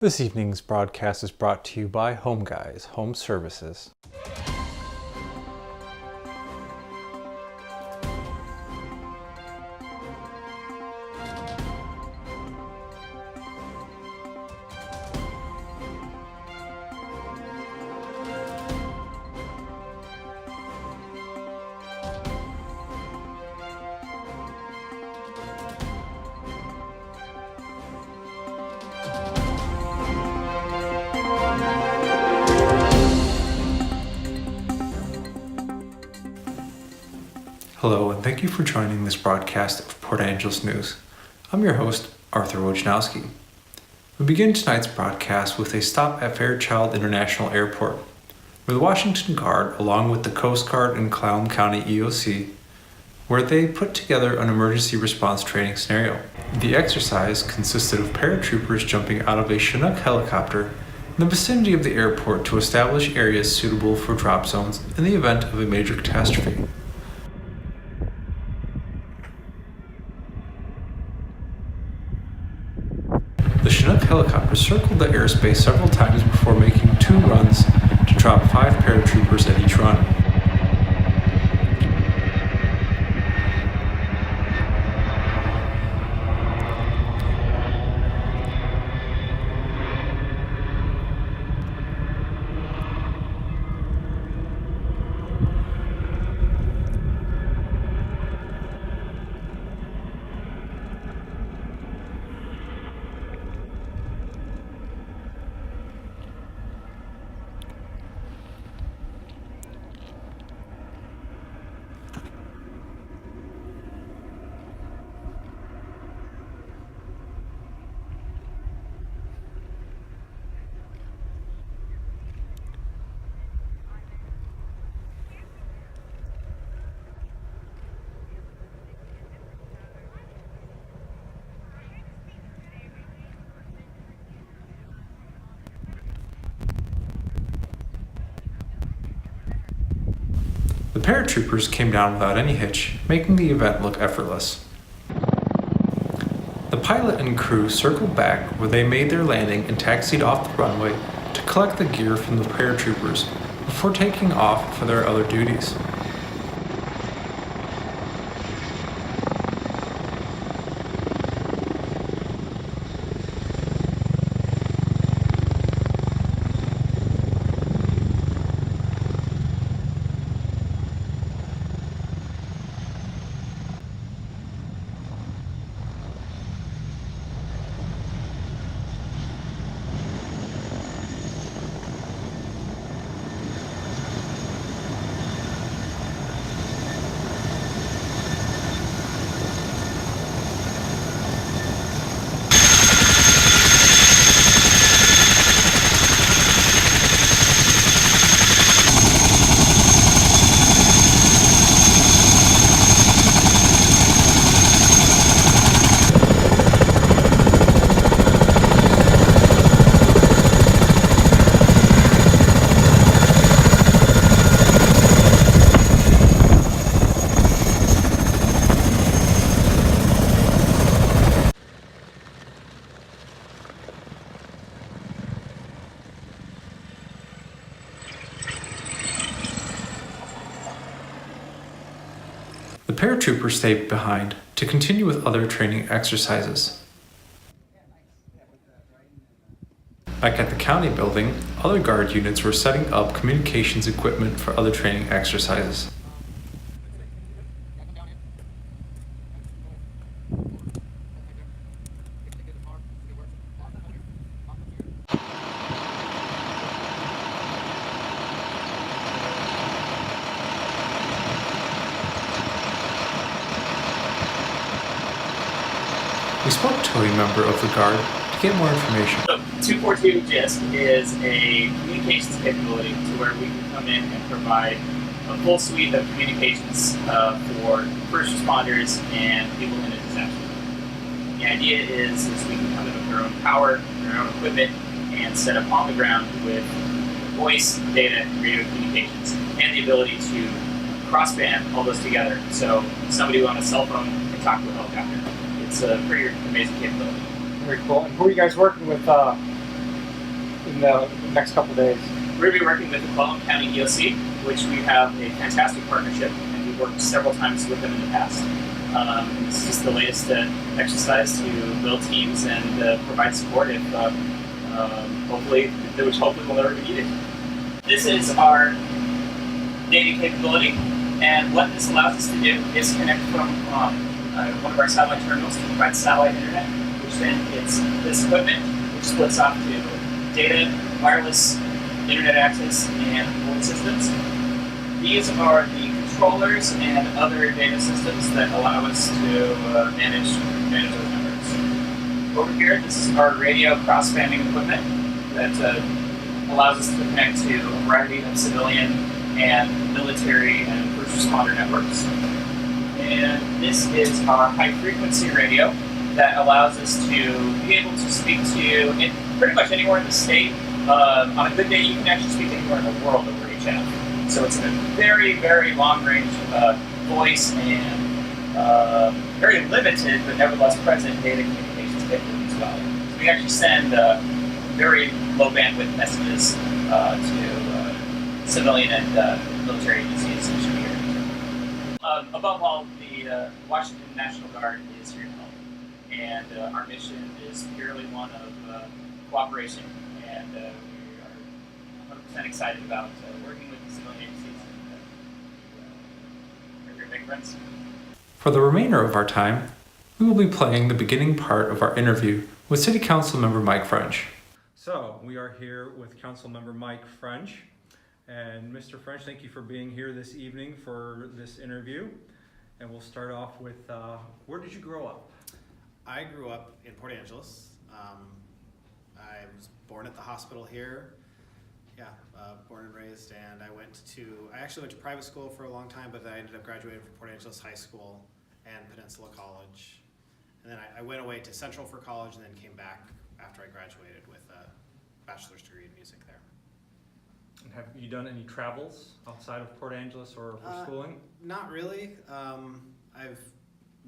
This evening's broadcast is brought to you by Home Guys Home Services. Hello, and thank you for joining this broadcast of Port Angeles News. I'm your host, Arthur Wojnowski. We begin tonight's broadcast with a stop at Fairchild International Airport, where the Washington Guard, along with the Coast Guard and Clallam County EOC, where they put together an emergency response training scenario. The exercise consisted of paratroopers jumping out of a Chinook helicopter in the vicinity of the airport to establish areas suitable for drop zones in the event of a major catastrophe. The Chinook helicopter circled the airspace several times before making 2 runs to drop 5 paratroopers at each run. The paratroopers came down without any hitch, making the event look effortless. The pilot and crew circled back where they made their landing and taxied off the runway to collect the gear from the paratroopers before taking off for their other duties. The paratroopers stayed behind to continue with other training exercises. Back at the county building, other guard units were setting up communications equipment for other training exercises. We spoke to a member of the Guard to get more information. So 242 GIST is a communications capability to where we can come in and provide a full suite of communications for first responders and people in a disaster. The idea is we can come in with our own power, our own equipment, and set up on the ground with voice, data, and radio communications, and the ability to crossband all those together. So somebody on a cell phone can talk to a helicopter. It's a pretty amazing capability. Very cool. And who are you guys working with in the next couple of days? We're going to be working with the Clallam County EOC, which we have a fantastic partnership, and we've worked several times with them in the past. This is just the latest exercise to build teams and provide support if which hopefully will never be needed. This is our data capability, and what this allows us to do is connect from one of our satellite terminals to provide satellite internet, which then hits this equipment, which splits off to data, wireless internet access, and voice systems. These are the controllers and other data systems that allow us to manage those networks. Over here, this is our radio cross-banding equipment that allows us to connect to a variety of civilian and military and first responder networks. And this is our high-frequency radio that allows us to be able to speak to pretty much anywhere in the state. On a good day, you can actually speak to anywhere in the world over HF. So it's a very, very long-range voice and very limited, but nevertheless present data communications capability as well. So we actually send very low bandwidth messages to civilian and military agencies which should be here. Above all, the Washington National Guard is here to help, and our mission is purely one of cooperation, and we are 100% excited about working with the civilian agencies and we're big friends. For the remainder of our time, we will be playing the beginning part of our interview with City Council Member Mike French. So, we are here with Council Member Mike French. And Mr. French, thank you for being here this evening for this interview. And we'll start off with, where did you grow up? I grew up in Port Angeles. I was born at the hospital here. Born and raised, and I actually went to private school for a long time, but I ended up graduating from Port Angeles High School and Peninsula College. And then I went away to Central for college and then came back after I graduated with a bachelor's degree in music there. And have you done any travels outside of Port Angeles or for schooling? Not really.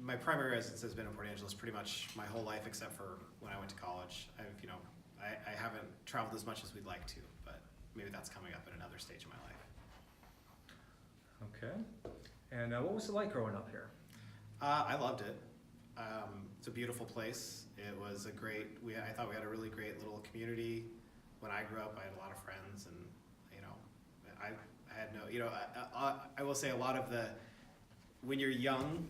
My primary residence has been in Port Angeles pretty much my whole life, except for when I went to college. I haven't traveled as much as we'd like to, but maybe that's coming up at another stage of my life. Okay. And what was it like growing up here? I loved it. It's a beautiful place. It was I thought we had a really great little community. When I grew up, I had a lot of friends, and I had no, I will say a lot of when you're young,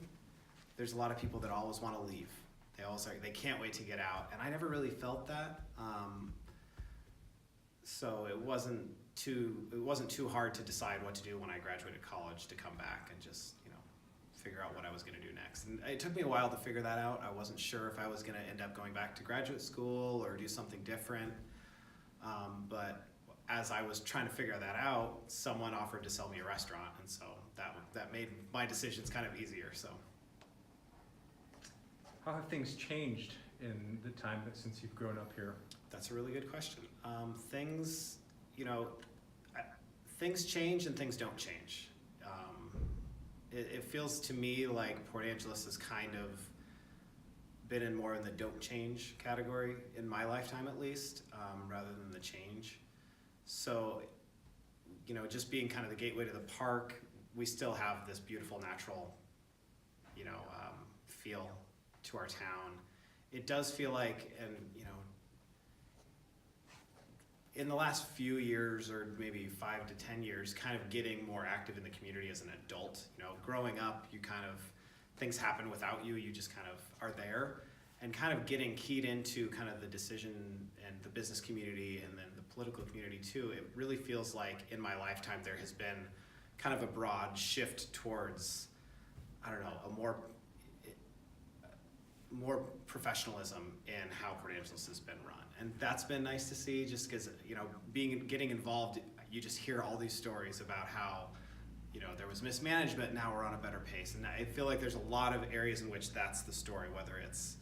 there's a lot of people that always want to leave. They can't wait to get out, and I never really felt that. So it wasn't too hard to decide what to do when I graduated college to come back and just figure out what I was going to do next. And it took me a while to figure that out. I wasn't sure if I was going to end up going back to graduate school or do something different. But as I was trying to figure that out, someone offered to sell me a restaurant, and so that made my decisions kind of easier. So, How have things changed in the time since you've grown up here? That's a really good question. Things change and things don't change. It feels to me like Port Angeles has kind of been in more in the don't change category in my lifetime, at least, rather than the change. So, just being kind of the gateway to the park, we still have this beautiful natural, feel to our town. It does feel like, and in the last few years, or maybe 5 to 10 years, kind of getting more active in the community as an adult. Growing up, things happen without you. You just kind of are there, and kind of getting keyed into kind of the decision and the business community, and then the political community too. It really feels like in my lifetime there has been kind of a broad shift towards, a more professionalism in how Port Angeles has been run. And that's been nice to see, just because, getting involved, you just hear all these stories about how, there was mismanagement, now we're on a better pace. And I feel like there's a lot of areas in which that's the story, whether it's,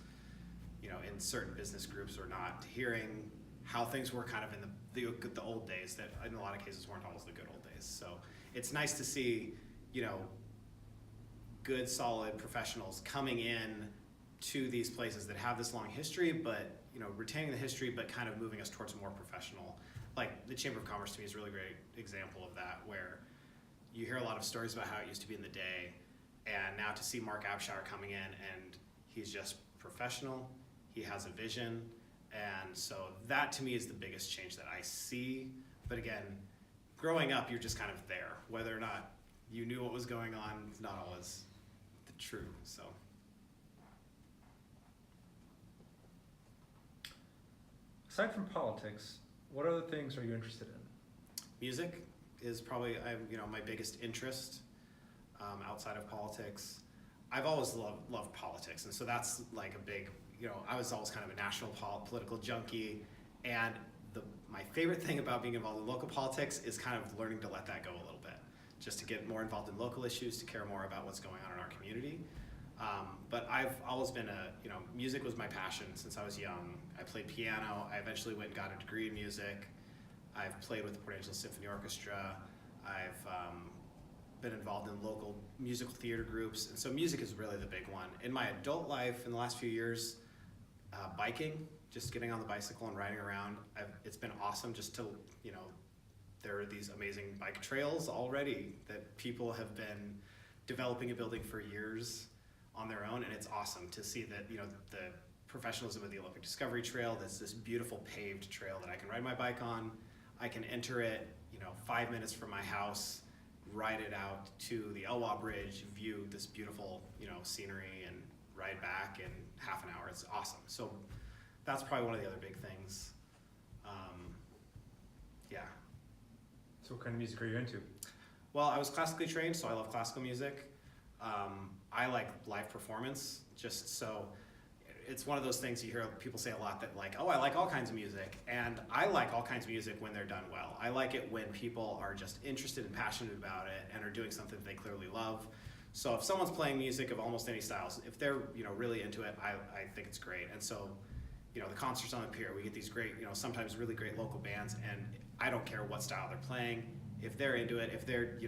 in certain business groups or not, hearing how things were kind of in the old days that in a lot of cases weren't always the good old days. So it's nice to see, good, solid professionals coming in to these places that have this long history, but retaining the history, but kind of moving us towards a more professional. Like the Chamber of Commerce to me is a really great example of that, where you hear a lot of stories about how it used to be in the day, and now to see Mark Abshire coming in, and he's just professional, he has a vision, and so that to me is the biggest change that I see. But again, growing up, you're just kind of there. Whether or not you knew what was going on is not always the true, so. Aside from politics, what other things are you interested in? Music is probably my biggest interest outside of politics. I've always loved politics, and so that's like a big, I was always kind of a national political junkie, and my favorite thing about being involved in local politics is kind of learning to let that go a little bit, just to get more involved in local issues, to care more about what's going on in our community. But I've always been music was my passion since I was young. I played piano. I eventually went and got a degree in music. I've played with the Port Angeles Symphony Orchestra. I've been involved in local musical theater groups. And so music is really the big one. In my adult life, in the last few years, biking, just getting on the bicycle and riding around. It's been awesome just to, there are these amazing bike trails already that people have been developing and building for years on their own, and it's awesome to see that the professionalism of the Olympic Discovery Trail. That's this beautiful paved trail that I can ride my bike on. I can enter it 5 minutes from my house, ride it out to the Elwha Bridge, view this beautiful scenery, and ride back in half an hour. It's awesome. So that's probably one of the other big things. Yeah. So what kind of music are you into? Well, I was classically trained, so I love classical music. I like live performance, just so it's one of those things you hear people say a lot that like, oh, I like all kinds of music. And I like all kinds of music when they're done well. I like it when people are just interested and passionate about it and are doing something they clearly love. So if someone's playing music of almost any styles, if they're really into it, I think it's great. And so the concerts on the pier, we get these great, sometimes really great local bands, and I don't care what style they're playing. If they're into it, if they're,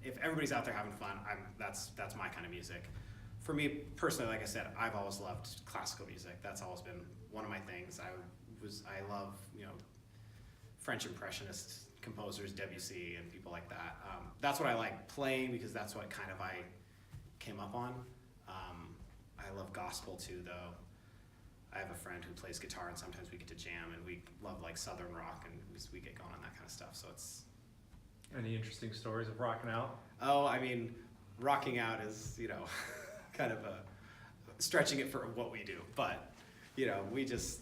if everybody's out there having fun, that's my kind of music. For me personally, like I said, I've always loved classical music. That's always been one of my things. I love, French Impressionist composers, Debussy and people like that. That's what I like playing because that's what kind of I came up on. I love gospel too, though. I have a friend who plays guitar, and sometimes we get to jam, and we love like Southern rock, and we get going on that kind of stuff. So it's. Any interesting stories of rocking out? Oh, I mean, rocking out is kind of stretching it for what we do, but we just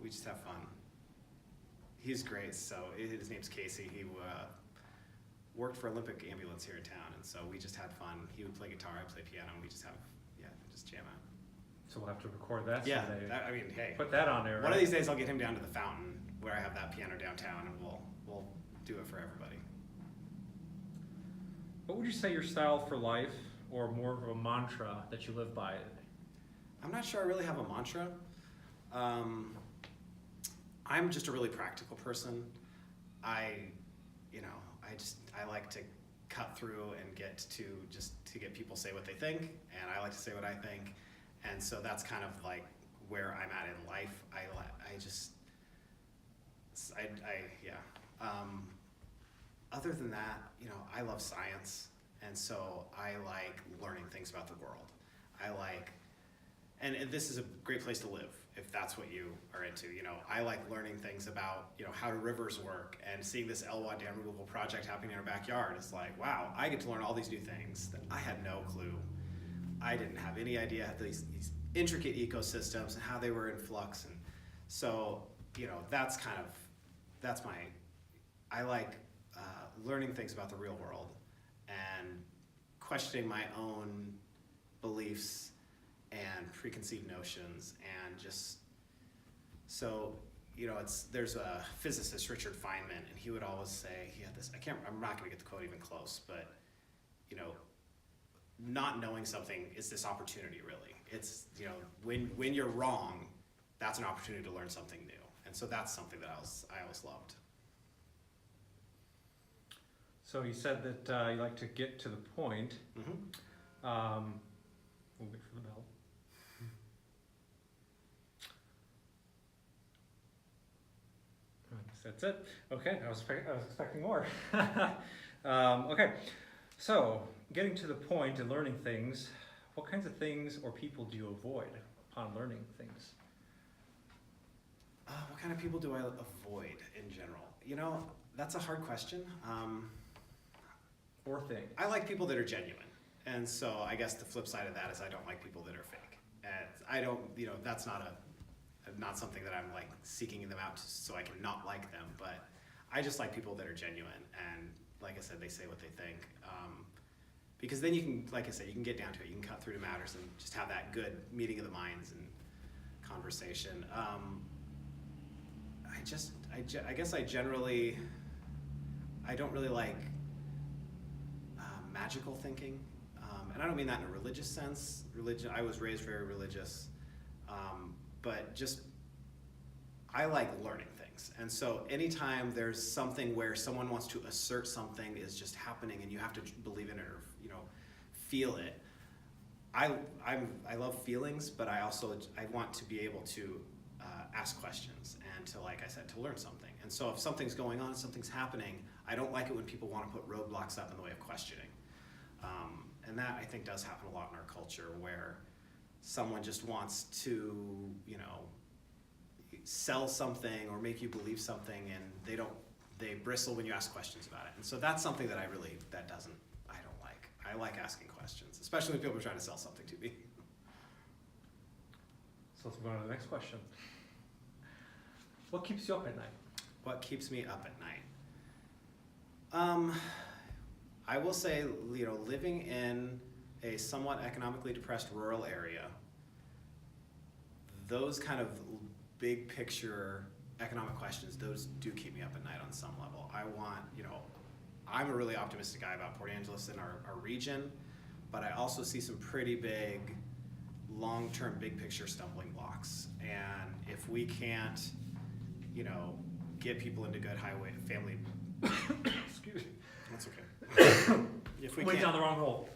we just have fun. He's great. So his name's Casey. He worked for Olympic Ambulance here in town, and so we just had fun. He would play guitar, I play piano, and we just just jam out. So we'll have to record that Yeah, someday. hey, Put that on there. one of these days I'll get him down to the fountain where I have that piano downtown, and we'll do it for everybody. What would you say your style for life, or more of a mantra that you live by? I'm not sure I really have a mantra. I'm just a really practical person. I like to cut through and get to get people say what they think, and I like to say what I think, and so that's kind of like where I'm at in life. Other than that, I love science, and so I like learning things about the world. And this is a great place to live if that's what you are into. I like learning things about how do rivers work, and seeing this Elwha dam removal project happening in our backyard is like, wow, I get to learn all these new things that I had no clue. I didn't have any idea these intricate ecosystems and how they were in flux, and so I like learning things about the real world and questioning my own beliefs and preconceived notions, and just so there's a physicist, Richard Feynman, and he would always say, he had this, I'm not going to get the quote even close, but not knowing something is this opportunity, really. It's when you're wrong, that's an opportunity to learn something new, and so that's something that I always loved. So you said that you like to get to the point. Mm-hmm. We'll wait for the bell. That's it. Okay, I was expecting more. Okay, so getting to the point and learning things, what kinds of things or people do you avoid upon learning things? What kind of people do I avoid in general? You know, that's a hard question. Or things? I like people that are genuine. And so I guess the flip side of that is I don't like people that are fake. And I don't, that's not something that I'm like seeking them out so I can not like them, but I just like people that are genuine and like I said, they say what they think. Because then you can, like I said, you can get down to it. You can cut through to matters and just have that good meeting of the minds and conversation. I guess I don't really like magical thinking. And I don't mean that in a religious sense. I was raised very religious. But just, I like learning things. And so anytime there's something where someone wants to assert something is just happening and you have to believe in it or, feel it. I love feelings, but I want to be able to ask questions and to, like I said, to learn something. And so if something's going on, something's happening, I don't like it when people want to put roadblocks up in the way of questioning. And that I think does happen a lot in our culture where someone just wants to, sell something or make you believe something and they bristle when you ask questions about it. And so that's something that I don't like. I like asking questions, especially when people are trying to sell something to me. So let's move on to the next question. What keeps you up at night? What keeps me up at night? I will say, living in a somewhat economically depressed rural area, those kind of big picture economic questions, those do keep me up at night on some level. I'm a really optimistic guy about Port Angeles and our region, but I also see some pretty big, long-term, big picture stumbling blocks. And if we can't, get people into good family. Excuse me. That's okay. If we Went can't, down the wrong hole.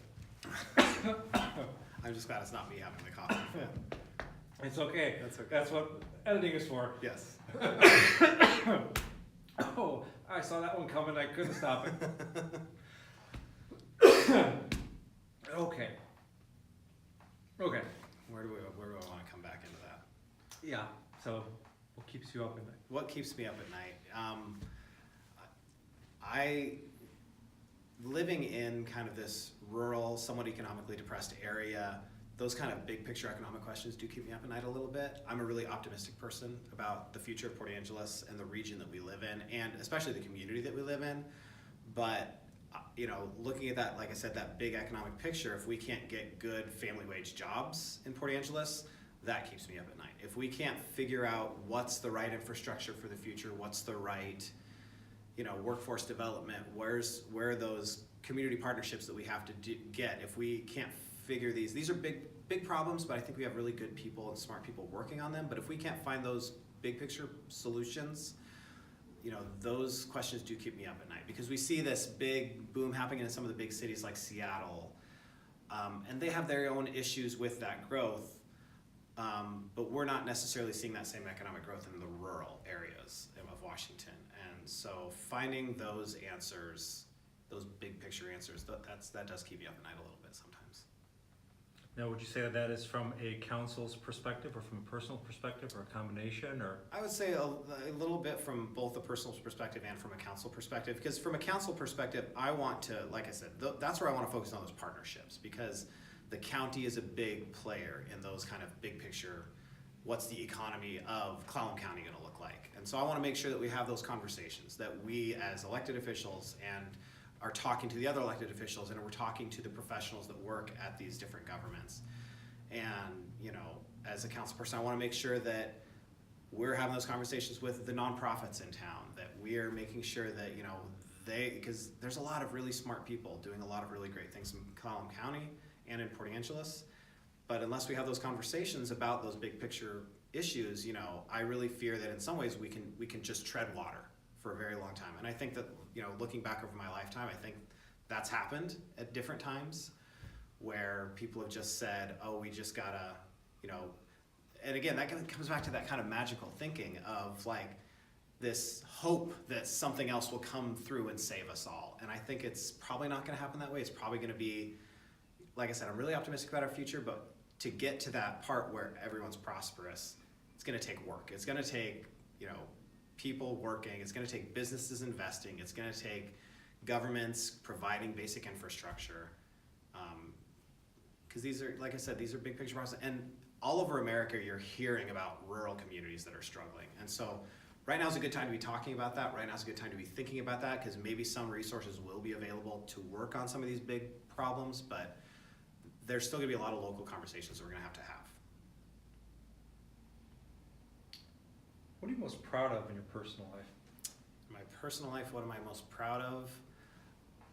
I'm just glad it's not me having the coffee. It's okay. That's okay. That's what editing is for. Yes. Oh, I saw that one coming. I couldn't stop it. Okay. Okay. Where do I want to come back into that? Yeah. So, what keeps you up at night? What keeps me up at night? Living in kind of this rural, somewhat economically depressed area, those kind of big picture economic questions do keep me up at night a little bit. I'm a really optimistic person about the future of Port Angeles and the region that we live in, and especially the community that we live in. But, looking at that, like I said, that big economic picture, if we can't get good family wage jobs in Port Angeles, that keeps me up at night. If we can't figure out what's the right infrastructure for the future, what's the right, workforce development, where are those community partnerships that we have to get, if we can't figure these are big problems, but I think we have really good people and smart people working on them. But if we can't find those big picture solutions, those questions do keep me up at night, because we see this big boom happening in some of the big cities like Seattle, and they have their own issues with that growth, but we're not necessarily seeing that same economic growth in the rural areas of Washington. And so finding those answers, those big picture answers, that does keep you up at night a little bit sometimes. Now, would you say that is from a council's perspective or from a personal perspective or a combination, or? I would say a little bit from both a personal perspective and from a council perspective, because from a council perspective, I want to, like I said, that's where I want to focus on those partnerships, because the county is a big player in those kind of big picture, what's the economy of Clallam County going to look like? And so I want to make sure that we have those conversations, that we as elected officials and are talking to the other elected officials, and we're talking to the professionals that work at these different governments. And, as a council person, I want to make sure that we're having those conversations with the nonprofits in town, that we're making sure that, because there's a lot of really smart people doing a lot of really great things in Clallam County and in Port Angeles. But unless we have those conversations about those big picture issues, I really fear that in some ways we can just tread water for a very long time. And I think that, looking back over my lifetime, I think that's happened at different times where people have just said, oh, we just gotta, and again, that comes back to that kind of magical thinking of like, this hope that something else will come through and save us all. And I think it's probably not going to happen that way. It's probably going to be, like I said, I'm really optimistic about our future, but to get to that part where everyone's prosperous, it's going to take work. It's going to take, people working. It's going to take businesses investing. It's going to take governments providing basic infrastructure. Because these are, like I said, these are big picture processes. And all over America, you're hearing about rural communities that are struggling. And so right now is a good time to be talking about that. Right now is a good time to be thinking about that, because maybe some resources will be available to work on some of these big problems, but there's still gonna be a lot of local conversations we're gonna have to have. What are you most proud of in your personal life? In my personal life, what am I most proud of?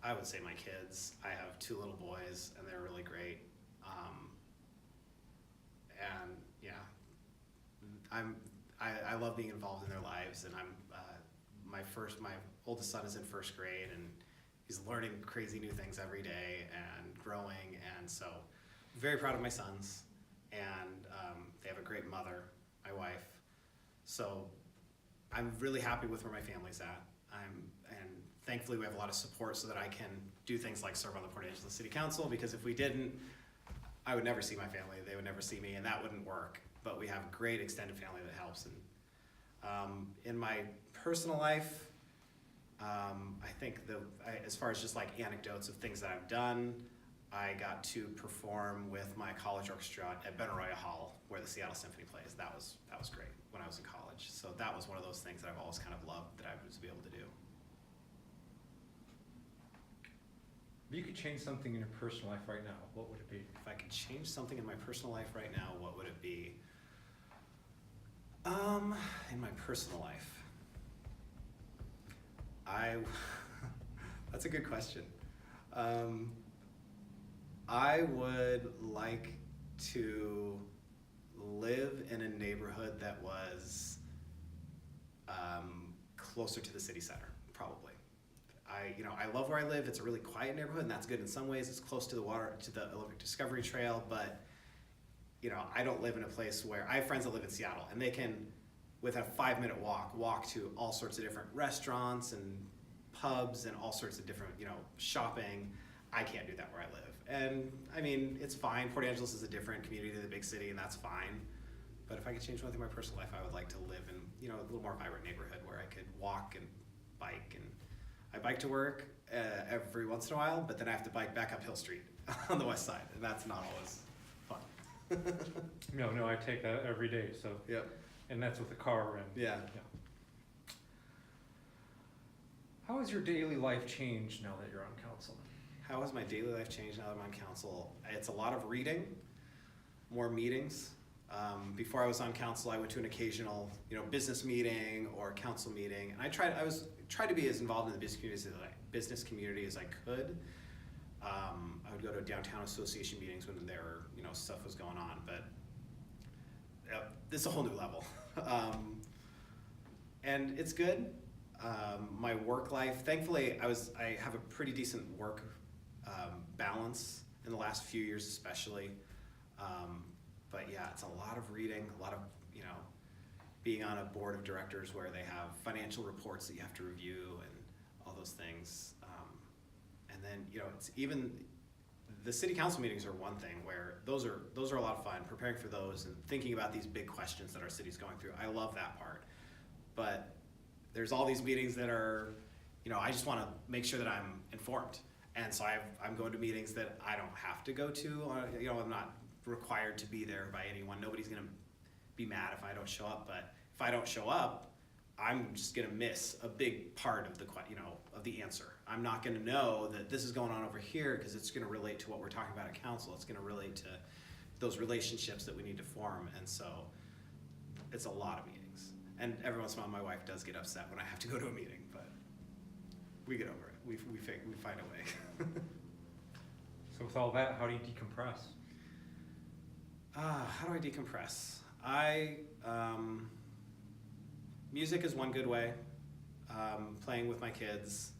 I would say my kids. I have 2 little boys, and they're really great. And yeah, I love being involved in their lives, and my oldest son is in 1st grade, and he's learning crazy new things every day and growing, and so I'm very proud of my sons, and they have a great mother, my wife. So I'm really happy with where my family's at. And thankfully we have a lot of support so that I can do things like serve on the Port Angeles City Council, because if we didn't, I would never see my family, they would never see me, and that wouldn't work. But we have a great extended family that helps. And in my personal life, I think as far as just like anecdotes of things that I've done, I got to perform with my college orchestra at Benaroya Hall, where the Seattle Symphony plays. That was great when I was in college. So that was one of those things that I've always kind of loved, that I was to be able to do. If you could change something in your personal life right now, what would it be? If I could change something in my personal life right now, what would it be? In my personal life, that's a good question. I would like to live in a neighborhood that was closer to the city center, probably. I love where I live. It's a really quiet neighborhood, and that's good in some ways. It's close to the Olympic Discovery Trail, but I don't live in a place where I have friends that live in Seattle, and they can, with a 5-minute walk to all sorts of different restaurants and pubs and all sorts of different, shopping. I can't do that where I live. And I mean, it's fine. Port Angeles is a different community than the big city, and that's fine. But if I could change one thing in my personal life, I would like to live in, a little more vibrant neighborhood where I could walk and bike. And I bike to work every once in a while, but then I have to bike back up Hill Street on the west side, and that's not always fun. No, I take that every day. So Yep. And that's with a car. And Yeah. How has your daily life changed now that you're on council? How has my daily life changed now that I'm on council? It's a lot of reading, more meetings. Before I was on council, I went to an occasional, business meeting or council meeting, and I tried to be as involved in the business community as I could. I would go to downtown association meetings when there were, stuff was going on, but this is a whole new level, and it's good. My work life, thankfully, I have a pretty decent work balance in the last few years, especially. But yeah, it's a lot of reading, a lot of being on a board of directors where they have financial reports that you have to review and all those things. And then it's even the city council meetings are one thing where those are a lot of fun. Preparing for those and thinking about these big questions that our city's going through, I love that part. But there's all these meetings that are, I just want to make sure that I'm informed. And so I'm going to meetings that I don't have to go to. I'm not required to be there by anyone. Nobody's going to be mad if I don't show up. But if I don't show up, I'm just going to miss a big part of the answer. I'm not going to know that this is going on over here because it's going to relate to what we're talking about at council. It's going to relate to those relationships that we need to form. And so it's a lot of meetings. And every once in a while, my wife does get upset when I have to go to a meeting, but we get over it. We find a way. So with all that, how do you decompress? How do I decompress? Music is one good way. Playing with my kids.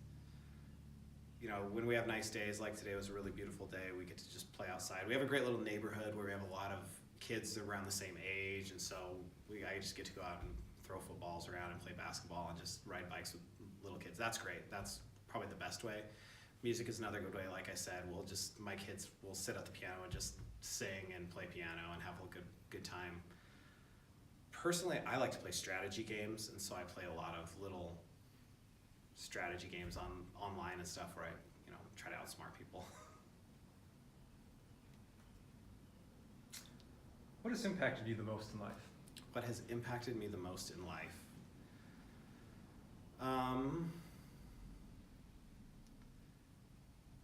When we have nice days, like today was a really beautiful day, we get to just play outside. We have a great little neighborhood where we have a lot of kids around the same age, and so I just get to go out and throw footballs around and play basketball and just ride bikes with little kids. That's great. That's probably the best way. Music is another good way. Like I said, my kids will sit at the piano and just sing and play piano and have a good time. Personally, I like to play strategy games, and so I play a lot of little strategy games online and stuff where I, try to outsmart people. What has impacted you the most in life? What has impacted me the most in life?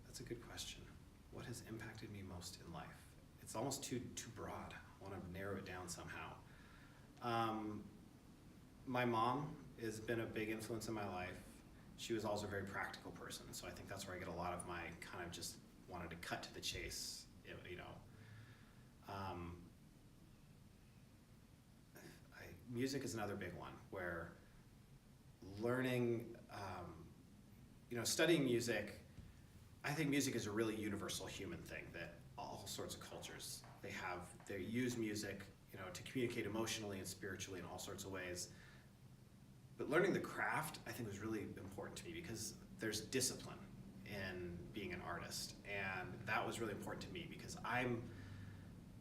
That's a good question. What has impacted me most in life? It's almost too broad. I want to narrow it down somehow. My mom has been a big influence in my life. She was also a very practical person, so I think that's where I get a lot of my kind of just wanted to cut to the chase, music is another big one where learning, studying music, I think music is a really universal human thing that all sorts of cultures, they use music, to communicate emotionally and spiritually in all sorts of ways. But learning the craft, I think, was really important to me because there's discipline in being an artist, and that was really important to me because I'm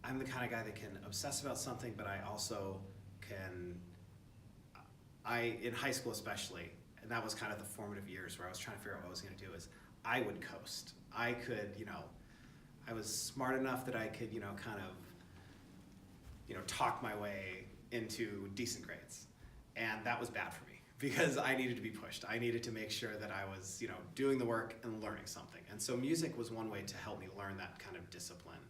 the kind of guy that can obsess about something, but I also in high school especially, and that was kind of the formative years where I was trying to figure out what I was going to do, is I would coast. I could, I was smart enough that I could, kind of, talk my way into decent grades. And that was bad for me because I needed to be pushed. I needed to make sure that I was, doing the work and learning something. And so music was one way to help me learn that kind of discipline.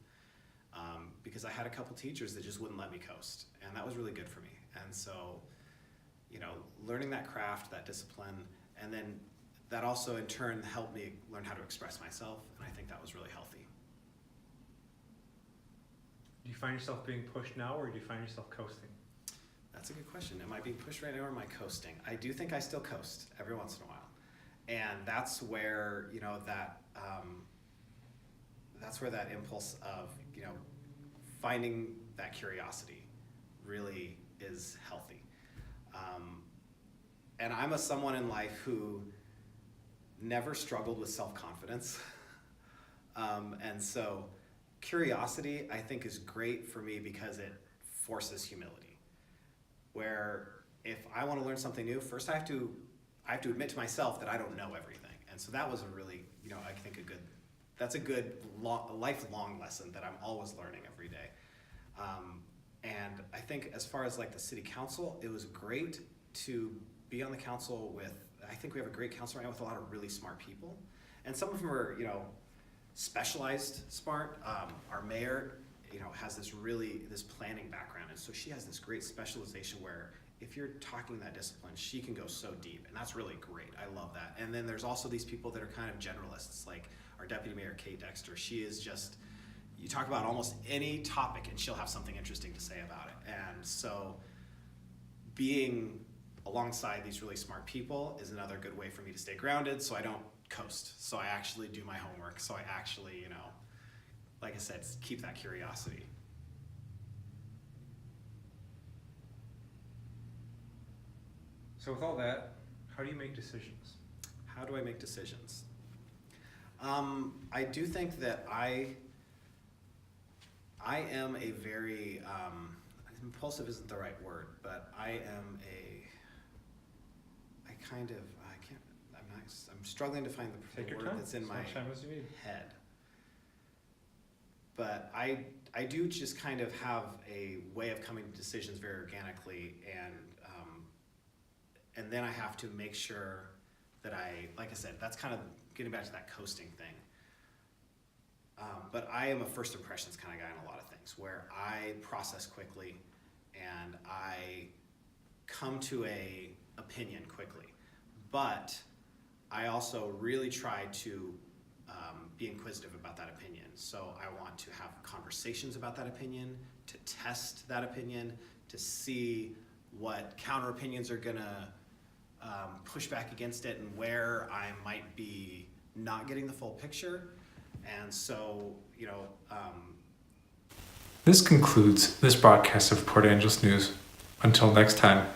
Because I had a couple teachers that just wouldn't let me coast, and that was really good for me. And so, learning that craft, that discipline, and then that also in turn helped me learn how to express myself, and I think that was really healthy. Do you find yourself being pushed now, or do you find yourself coasting? That's a good question. Am I being pushed right now, or am I coasting? I do think I still coast every once in a while, and that's where that's where that impulse of finding that curiosity really is healthy. And I'm someone in life who never struggled with self-confidence. And so curiosity, I think, is great for me because it forces humility. Where if I want to learn something new, first I have to admit to myself that I don't know everything. And so that was a really, I think that's a good lifelong lesson that I'm always learning every day. And I think as far as like the city council, it was great to be on the council with, I think we have a great council right now with a lot of really smart people. And some of them are, specialized smart. Our mayor, has this planning background. And so she has this great specialization where if you're talking that discipline, she can go so deep. And that's really great. I love that. And then there's also these people that are kind of generalists, like our deputy mayor, Kate Dexter. She is just, you talk about almost any topic and she'll have something interesting to say about it. And so being alongside these really smart people is another good way for me to stay grounded so I don't coast. So I actually do my homework. So I actually, like I said, keep that curiosity. So with all that, how do you make decisions? How do I make decisions? I do think that I am a very, impulsive isn't the right word, but I'm struggling to find the word that's in my head. But I do just kind of have a way of coming to decisions very organically, and then I have to make sure that like I said, that's kind of getting back to that coasting thing. But I am a first impressions kind of guy in a lot of things, where I process quickly and I come to a opinion quickly. But I also really try to be inquisitive about that opinion. So I want to have conversations about that opinion, to test that opinion, to see what counter opinions are gonna push back against it and where I might be not getting the full picture. And so, This concludes this broadcast of Port Angeles News. Until next time.